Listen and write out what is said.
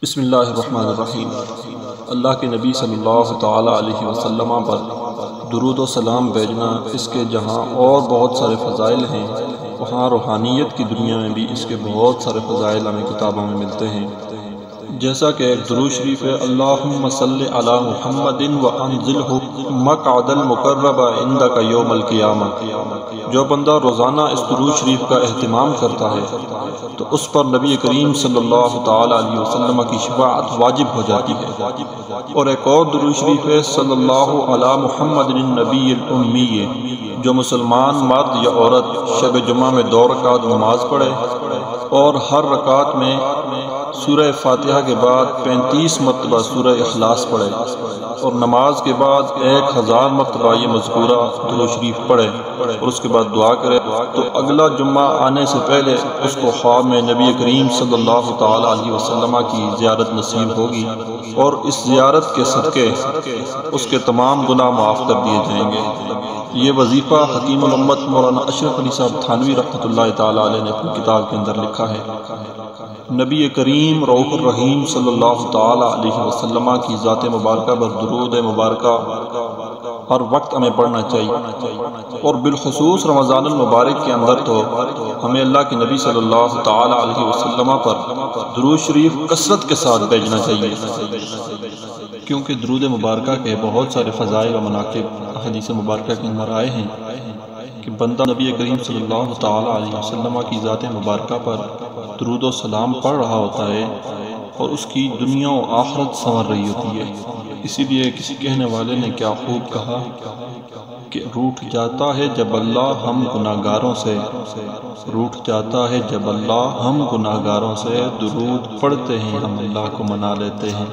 بسم اللہ الرحمن الرحیم۔ اللہ کے نبی صلی اللہ تعالیٰ علیہ وسلم پر درود و سلام بھیجنا اس کے جہاں اور بہت سارے فضائل ہیں، وہاں روحانیت کی دنیا میں بھی اس کے بہت سارے فضائل ہمیں کتابوں میں ملتے ہیں۔ جیسا کہ ایک درود شریف ہے، اللہم صلی علی محمد وانزلہ مقعد المقرب عندک یوم القیامہ۔ جو بندہ روزانہ اس درود شریف کا اہتمام کرتا ہے تو اس پر نبی کریم صلی اللہ تعالیٰ علیہ وسلم کی شفاعت واجب ہو جاتی ہے۔ اور ایک اور درود شریف ہے، صلی اللہ علی محمد النبی الامی۔ جو مسلمان مرد یا عورت شب جمعہ میں 2 رکعت نماز پڑھے اور ہر رکعت میں سورہ فاتحہ کے بعد 35 مرتبہ سورہ اخلاص پڑھے اور نماز کے بعد 1000 مرتبہ یہ مذکورہ درود شریف پڑھے اور اس کے بعد دعا کرے تو اگلا جمعہ آنے سے پہلے اس کو خواب میں نبی کریم صلی اللہ تعالیٰ علیہ وسلم کی زیارت نصیب ہوگی اور اس زیارت کے صدقے اس کے تمام گناہ معاف کر دیے جائیں گے۔ یہ وظیفہ حکیم الامت مولانا اشرف علی صاحب تھانوی رحمۃ اللہ تعالیٰ علیہ نے اپنی کتاب کے اندر لکھا ہے۔ نبی کریم رؤوف الرحیم صلی اللہ تعالیٰ علیہ وسلم کی ذات مبارکہ پر درود مبارکہ ہر وقت ہمیں پڑھنا چاہیے، اور بالخصوص رمضان المبارک کے اندر تو ہمیں اللہ کے نبی صلی اللہ تعالیٰ علیہ وسلم پر درود شریف کثرت کے ساتھ بھیجنا چاہیے، کیونکہ درود مبارکہ کے بہت سارے فضائل و مناقب حدیث مبارکہ کے اندر آئے ہیں کہ بندہ نبی کریم صلی اللہ تعالیٰ علیہ وسلم کی ذات مبارکہ پر درود و سلام پڑھ رہا ہوتا ہے اور اس کی دنیا و آخرت سنور رہی ہوتی ہے۔ اسی لیے کسی کہنے والے نے کیا خوب کہا کہ روٹھ جاتا ہے جب اللہ ہم گناہگاروں سے، روٹھ جاتا ہے جب اللہ ہم گناہگاروں سے، درود پڑھتے ہیں ہم اللہ کو منا لیتے ہیں۔